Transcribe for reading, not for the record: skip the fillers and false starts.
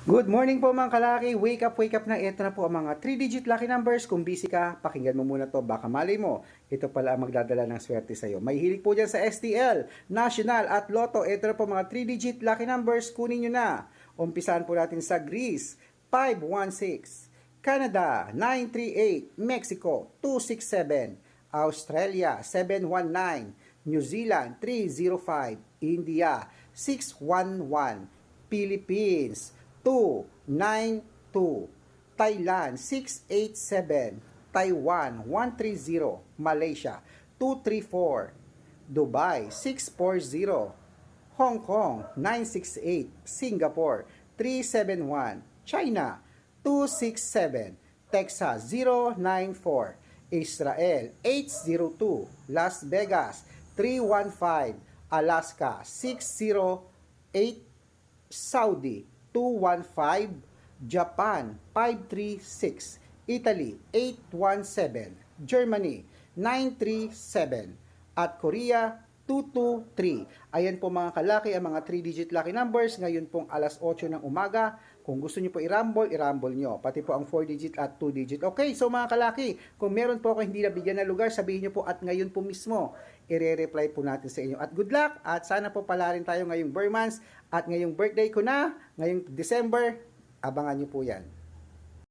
Good morning po mga kalaki. Wake up na. Ito na po ang mga 3-digit lucky numbers. Kung busy ka, pakinggan mo muna to. Baka malay mo, ito pala ang magdadala ng swerte sa'yo. May hilig po dyan sa STL, National at Lotto. Ito na po mga 3-digit lucky numbers. Kunin nyo na. Umpisahan po natin sa Greece, 516. Canada, 938. Mexico, 267. Australia, 719. New Zealand, 305. India, 611. Philippines, 292, Thailand 687, Taiwan 130, Malaysia 234, Dubai 640, Hong Kong 968, Singapore 371, China 267, Texas 094, Israel 802, Las Vegas 315, Alaska 608, Saudi 215, Japan 536, Italy 817, Germany 937, at Korea 223. Ayan po mga kalaki ang mga 3-digit lucky numbers ngayon pong alas 8 ng umaga. Kung gusto niyo po i-rumble nyo. Pati po ang 4-digit at 2-digit. Okay, so mga kalaki, kung meron po ako hindi nabigyan ng lugar, sabihin niyo po at ngayon po mismo, i-reply po natin sa inyo. At good luck, at sana po pala rin tayo ngayong Burmans at ngayong birthday ko na, ngayong December, abangan niyo po yan.